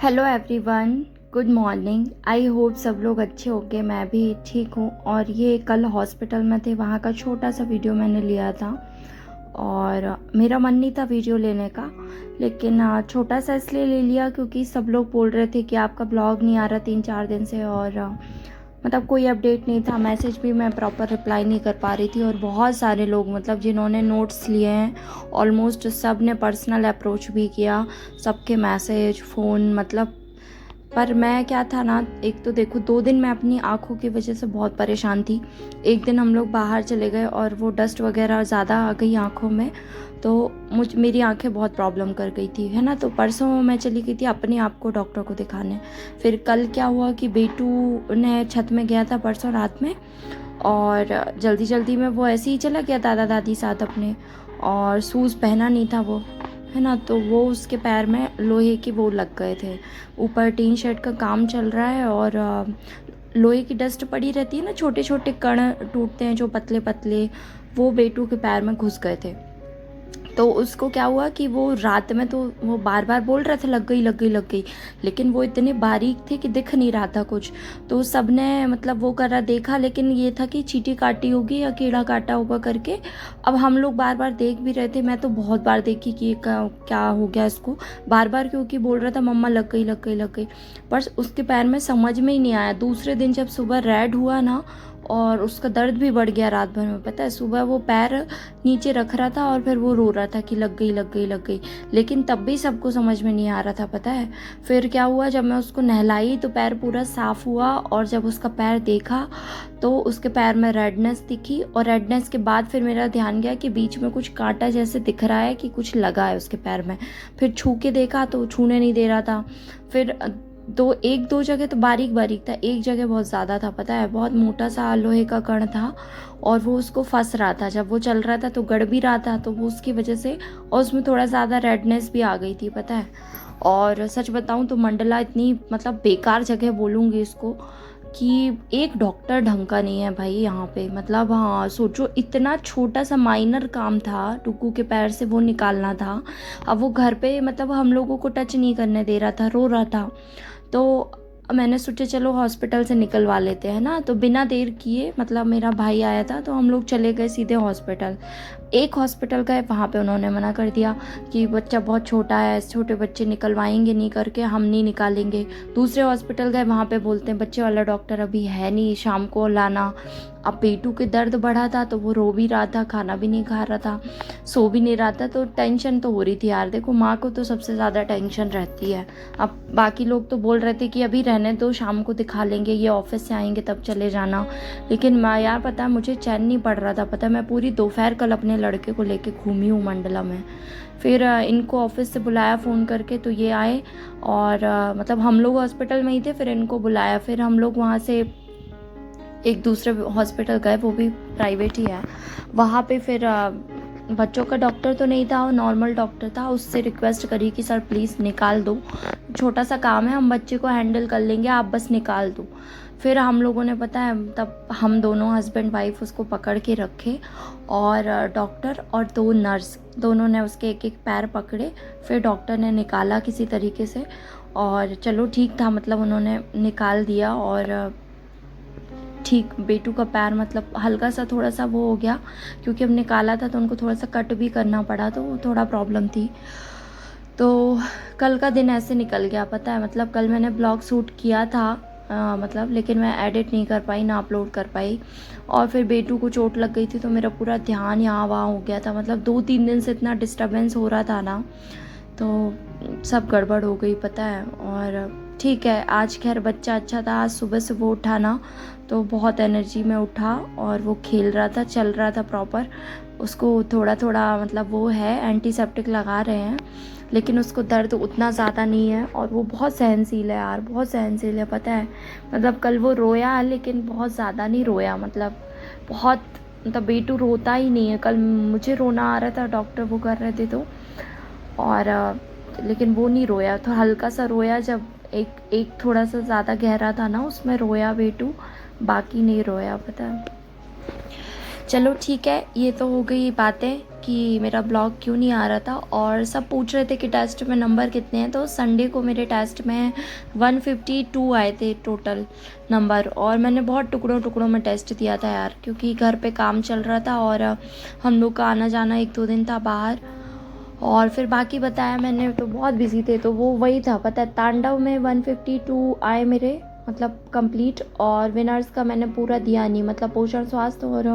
Hello everyone, good morning. I hope सब लोग अच्छे होंगे। मैं भी ठीक हूँ। और ये कल हॉस्पिटल में थे, वहाँ का छोटा सा वीडियो मैंने लिया था। और मेरा मन नहीं था वीडियो लेने का, लेकिन छोटा सा इसलिए ले लिया क्योंकि सब लोग बोल रहे थे कि आपका ब्लॉग नहीं आ रहा 3-4 दिन से। और मतलब कोई अपडेट नहीं था। मैसेज भी मैं प्रॉपर रिप्लाई नहीं कर पा रही थी। और बहुत सारे लोग मतलब जिन्होंने नोट्स लिए हैं, ऑलमोस्ट सब ने पर्सनल अप्रोच भी किया, सबके मैसेज फ़ोन मतलब। पर मैं क्या था ना, एक तो देखो 2 दिन मैं अपनी आँखों की वजह से बहुत परेशान थी। एक दिन हम लोग बाहर चले गए और वो डस्ट वगैरह ज़्यादा आ गई आँखों में, तो मेरी आँखें बहुत प्रॉब्लम कर गई थी, है ना। तो परसों मैं चली गई थी अपने आप को डॉक्टर को दिखाने। फिर कल क्या हुआ कि बेटू ने छत में गया था परसों रात में, और जल्दी जल्दी में वो ऐसे ही चला गया दादा दादी साथ अपने, और शूज़ पहना नहीं था वो, है ना। तो वो उसके पैर में लोहे की वो लग गए थे। ऊपर टीन शेड का काम चल रहा है और लोहे की डस्ट पड़ी रहती है ना, छोटे छोटे कण टूटते हैं जो पतले पतले, वो बेटू के पैर में घुस गए थे। तो उसको क्या हुआ कि वो रात में तो वो बार बार बोल रहा था लग गई लग गई लग गई, लेकिन वो इतने बारीक थे कि दिख नहीं रहा था कुछ। तो सब ने मतलब वो करा देखा, लेकिन ये था कि चींटी काटी होगी या कीड़ा काटा होगा करके। अब हम लोग बार बार देख भी रहे थे, मैं तो बहुत बार देखी कि ये क्या हो गया इसको, बार बार क्योंकि बोल रहा था मम्मा लग गई लग गई लग गई। पर उसके पैर में समझ में ही नहीं आया। दूसरे दिन जब सुबह रेड हुआ ना, और उसका दर्द भी बढ़ गया रात भर में, पता है। सुबह वो पैर नीचे रख रहा था और फिर वो रो रहा था कि लग गई लग गई लग गई, लेकिन तब भी सबको समझ में नहीं आ रहा था, पता है। फिर क्या हुआ, जब मैं उसको नहलाई तो पैर पूरा साफ़ हुआ, और जब उसका पैर देखा तो उसके पैर में रेडनेस दिखी। और रेडनेस के बाद फिर मेरा ध्यान गया कि बीच में कुछ कांटा जैसे दिख रहा है, कि कुछ लगा है उसके पैर में। फिर छू के देखा तो छूने नहीं दे रहा था। फिर एक दो जगह तो बारीक बारीक था, एक जगह बहुत ज़्यादा था, पता है। बहुत मोटा सा लोहे का कण था और वो उसको फंस रहा था। जब वो चल रहा था तो गड़ भी रहा था, तो वो उसकी वजह से, और उसमें थोड़ा ज़्यादा रेडनेस भी आ गई थी, पता है। और सच बताऊं तो मंडला इतनी मतलब बेकार जगह बोलूँगी इसको, कि एक डॉक्टर ढंग का नहीं है भाई यहाँ पे। मतलब हाँ, सोचो इतना छोटा सा माइनर काम था, टुकू के पैर से वो निकालना था। अब वो घर पे मतलब हम लोगों को टच नहीं करने दे रहा था, रो रहा था। तो मैंने सोचा चलो हॉस्पिटल से निकलवा लेते हैं ना। तो बिना देर किए मतलब मेरा भाई आया था तो हम लोग चले गए सीधे हॉस्पिटल। एक हॉस्पिटल गए, वहाँ पे उन्होंने मना कर दिया कि बच्चा बहुत छोटा है, छोटे बच्चे निकलवाएंगे नहीं करके, हम नहीं निकालेंगे। दूसरे हॉस्पिटल गए, वहाँ पे बोलते हैं बच्चे वाला डॉक्टर अभी है नहीं, शाम को लाना। अब पेटू के दर्द बढ़ा था तो वो रो भी रहा था, खाना भी नहीं खा रहा था, सो भी नहीं रहा था। तो टेंशन तो हो रही थी यार। देखो माँ को तो सबसे ज़्यादा टेंशन रहती है। अब बाकी लोग तो बोल रहे थे कि अभी रहने दो, शाम को दिखा लेंगे, ये ऑफिस से आएंगे तब चले जाना। लेकिन मैं यार, पता है मुझे चैन नहीं पड़ रहा था, पता है। मैं पूरी दोपहर कल अपने लड़के को लेके घूमी हूँ मंडला में। फिर इनको ऑफिस से बुलाया फ़ोन करके, तो ये आए। और मतलब हम लोग हॉस्पिटल में ही थे, फिर इनको बुलाया। फिर हम लोग वहाँ से एक दूसरे हॉस्पिटल गए, वो भी प्राइवेट ही है। वहाँ पे फिर बच्चों का डॉक्टर तो नहीं था, वो नॉर्मल डॉक्टर था। उससे रिक्वेस्ट करी कि सर प्लीज़ निकाल दो, छोटा सा काम है, हम बच्चे को हैंडल कर लेंगे, आप बस निकाल दो। फिर हम लोगों ने, पता है, तब हम दोनों हस्बैंड वाइफ उसको पकड़ के रखे, और डॉक्टर और 2 नर्स, दोनों ने उसके एक एक पैर पकड़े। फिर डॉक्टर ने निकाला किसी तरीके से, और चलो ठीक था, मतलब उन्होंने निकाल दिया। और ठीक, बेटू का पैर मतलब हल्का सा थोड़ा सा वो हो गया, क्योंकि अब निकाला था तो उनको थोड़ा सा कट भी करना पड़ा, तो वो थोड़ा प्रॉब्लम थी। तो कल का दिन ऐसे निकल गया, पता है। मतलब कल मैंने ब्लॉग शूट किया था, मतलब, लेकिन मैं एडिट नहीं कर पाई, ना अपलोड कर पाई। और फिर बेटू को चोट लग गई थी तो मेरा पूरा ध्यान यहाँ वहाँ हो गया था। मतलब 2-3 दिन से इतना डिस्टर्बेंस हो रहा था ना, तो सब गड़बड़ हो गई, पता है। और ठीक है, आज खैर बच्चा अच्छा था। आज सुबह से वो उठा ना, तो बहुत एनर्जी में उठा, और वो खेल रहा था, चल रहा था प्रॉपर। उसको थोड़ा थोड़ा मतलब वो है, एंटीसेप्टिक लगा रहे हैं, लेकिन उसको दर्द उतना ज़्यादा नहीं है। और वो बहुत सहनशील है यार, बहुत सहनशील है, पता है। मतलब कल वो रोया, लेकिन बहुत ज़्यादा नहीं रोया, मतलब बहुत, मतलब बेटू रोता ही नहीं है। कल मुझे रोना आ रहा था, डॉक्टर वो कर रहे थे तो। और लेकिन वो नहीं रोया, तो हल्का सा रोया जब एक एक थोड़ा सा ज़्यादा गहरा था ना, उसमें रोया बेटू, बाकी नहीं रोया, पता है। चलो ठीक है, ये तो हो गई बातें कि मेरा ब्लॉग क्यों नहीं आ रहा था। और सब पूछ रहे थे कि टेस्ट में नंबर कितने हैं, तो संडे को मेरे टेस्ट में 152 आए थे टोटल नंबर। और मैंने बहुत टुकड़ों टुकड़ों में टेस्ट दिया था यार, क्योंकि घर पे काम चल रहा था और हम लोग का आना जाना 1-2 दिन था बाहर। और फिर बाकी बताया मैंने, तो बहुत बिजी थे, तो वो वही था पता है। तांडव में 152 आए मेरे, मतलब कंप्लीट। और विनर्स का मैंने पूरा दिया नहीं, मतलब पोषण स्वास्थ्य और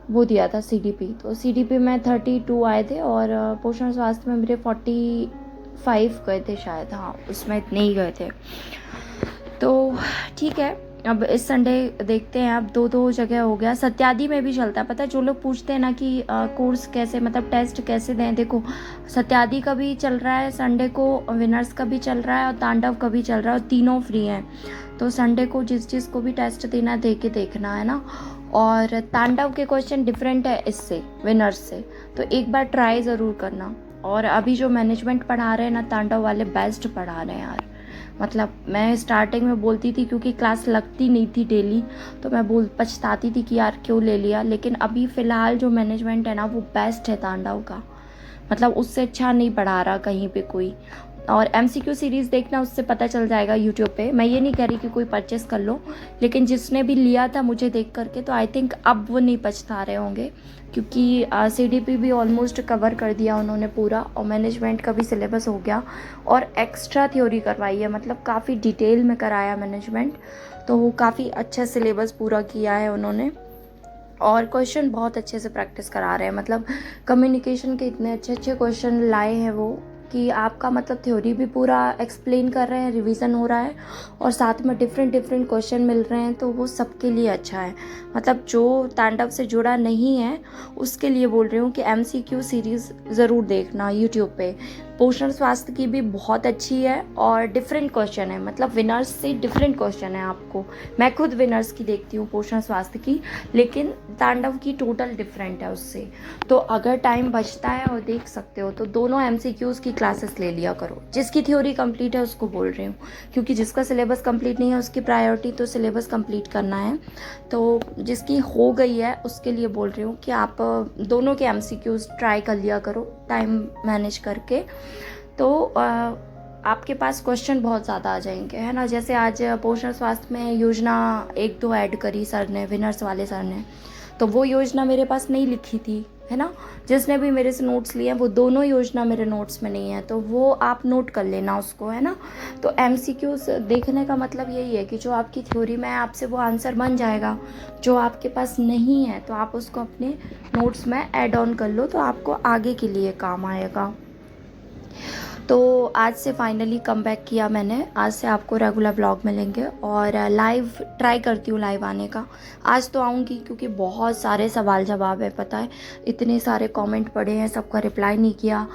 वो दिया था सीडीपी। तो सीडीपी में 32 आए थे और पोषण स्वास्थ्य में मेरे 45 गए थे शायद, हाँ उसमें इतने ही गए थे। तो ठीक है, अब इस संडे देखते हैं। अब 2-2 जगह हो गया। सत्यादी में भी चलता है पता है। जो लोग पूछते हैं ना कि कोर्स कैसे, मतलब टेस्ट कैसे दें, देखो सत्यादी का भी चल रहा है संडे को, विनर्स का भी चल रहा है और तांडव का भी चल रहा है, और तीनों फ्री हैं। तो संडे को जिस को भी टेस्ट देना दे के देखना है ना। और तांडव के क्वेश्चन डिफरेंट है इससे, विनर्स से, तो एक बार ट्राई ज़रूर करना। और अभी जो मैनेजमेंट पढ़ा रहे हैं ना तांडव वाले, बेस्ट पढ़ा रहे हैं यार। मतलब मैं स्टार्टिंग में बोलती थी, क्योंकि क्लास लगती नहीं थी डेली, तो मैं पछताती थी कि यार क्यों ले लिया। लेकिन अभी फ़िलहाल जो मैनेजमेंट है ना वो बेस्ट है तांडव का, मतलब उससे अच्छा नहीं पढ़ा रहा कहीं पे कोई। और MCQ सीरीज़ देखना, उससे पता चल जाएगा यूट्यूब पे। मैं ये नहीं कह रही कि कोई परचेस कर लो, लेकिन जिसने भी लिया था मुझे देख करके, तो आई थिंक अब वो नहीं पछता रहे होंगे, क्योंकि CDP भी ऑलमोस्ट कवर कर दिया उन्होंने पूरा, और मैनेजमेंट का भी सिलेबस हो गया, और एक्स्ट्रा थ्योरी करवाई है, मतलब काफ़ी डिटेल में कराया मैनेजमेंट। तो वो काफ़ी अच्छा सिलेबस पूरा किया है उन्होंने, और क्वेश्चन बहुत अच्छे से प्रैक्टिस करा रहे हैं। मतलब कम्युनिकेशन के इतने अच्छे अच्छे क्वेश्चन लाए हैं वो, कि आपका मतलब थ्योरी भी पूरा एक्सप्लेन कर रहे हैं, रिवीजन हो रहा है, और साथ में डिफरेंट डिफरेंट क्वेश्चन मिल रहे हैं, तो वो सबके लिए अच्छा है। मतलब जो तांडव से जुड़ा नहीं है उसके लिए बोल रही हूँ कि MCQ सीरीज़ ज़रूर देखना यूट्यूब पे। पोषण स्वास्थ्य की भी बहुत अच्छी है, और डिफरेंट क्वेश्चन है, मतलब विनर्स से डिफरेंट क्वेश्चन है आपको। मैं खुद विनर्स की देखती हूँ, पोषण स्वास्थ्य की, लेकिन तांडव की टोटल डिफरेंट है उससे। तो अगर टाइम बचता है और देख सकते हो, तो दोनों MCQs की क्लासेस ले लिया करो। जिसकी थ्योरी कंप्लीट है उसको बोल रही हूँ, क्योंकि जिसका सिलेबस कंप्लीट नहीं है उसकी प्रायोरिटी तो सिलेबस कंप्लीट करना है। तो जिसकी हो गई है उसके लिए बोल रही हूँ कि आप दोनों के MCQs ट्राई कर लिया करो टाइम मैनेज करके। तो आपके पास क्वेश्चन बहुत ज़्यादा आ जाएंगे, है ना। जैसे आज पोषण स्वास्थ्य में योजना 1-2 ऐड करी सर ने, विनर्स वाले सर ने, तो वो योजना मेरे पास नहीं लिखी थी, है ना। जिसने भी मेरे से नोट्स लिए हैं वो दोनों योजना मेरे नोट्स में नहीं है, तो वो आप नोट कर लेना उसको, है ना। तो MCQs देखने का मतलब यही है कि जो आपकी थ्योरी में है आपसे वो आंसर बन जाएगा। जो आपके पास नहीं है तो आप उसको अपने नोट्स में ऐड ऑन कर लो, तो आपको आगे के लिए काम आएगा। तो आज से फाइनली कम बैक किया मैंने। आज से आपको रेगुलर ब्लॉग मिलेंगे, और लाइव ट्राई करती हूँ लाइव आने का। आज तो आऊँगी, क्योंकि बहुत सारे सवाल जवाब है पता है, इतने सारे कमेंट पड़े हैं, सबका रिप्लाई नहीं किया।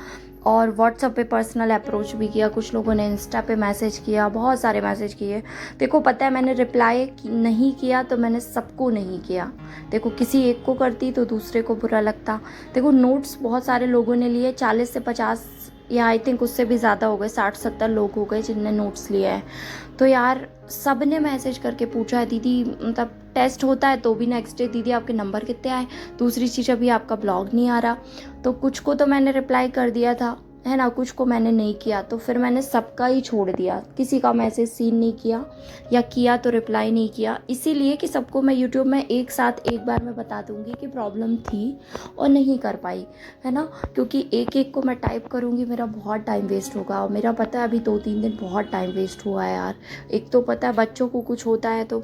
और व्हाट्सएप पे पर्सनल अप्रोच भी किया, कुछ लोगों ने इंस्टा पे मैसेज किया, बहुत सारे मैसेज किए। देखो पता है, मैंने रिप्लाई नहीं किया तो मैंने सबको नहीं किया। देखो किसी एक को करती तो दूसरे को बुरा लगता। देखो नोट्स बहुत सारे लोगों ने लिए, 40 से 50, या आई थिंक उससे भी ज़्यादा हो गए, 60-70 लोग हो गए जिनने नोट्स लिए हैं। तो यार सब ने मैसेज करके पूछा है, दीदी मतलब टेस्ट होता है तो भी नेक्स्ट डे, दीदी आपके नंबर कितने आए, दूसरी चीज़ अभी आपका ब्लॉग नहीं आ रहा। तो कुछ को तो मैंने रिप्लाई कर दिया था, है ना, कुछ को मैंने नहीं किया। तो फिर मैंने सबका ही छोड़ दिया, किसी का मैसेज सीन नहीं किया, या किया तो रिप्लाई नहीं किया, इसीलिए कि सबको मैं यूट्यूब में एक साथ एक बार में बता दूंगी कि प्रॉब्लम थी और नहीं कर पाई, है ना। क्योंकि एक एक को मैं टाइप करूंगी, मेरा बहुत टाइम वेस्ट होगा। और मेरा पता है अभी 2-3 दिन बहुत टाइम वेस्ट हुआ है यार। एक तो पता है बच्चों को कुछ होता है तो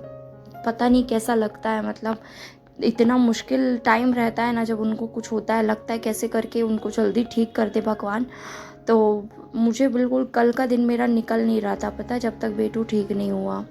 पता नहीं कैसा लगता है, मतलब इतना मुश्किल टाइम रहता है ना जब उनको कुछ होता है, लगता है कैसे करके उनको जल्दी ठीक कर दे भगवान। तो मुझे बिल्कुल कल का दिन मेरा निकल नहीं रहा था पता है, जब तक बेटू ठीक नहीं हुआ।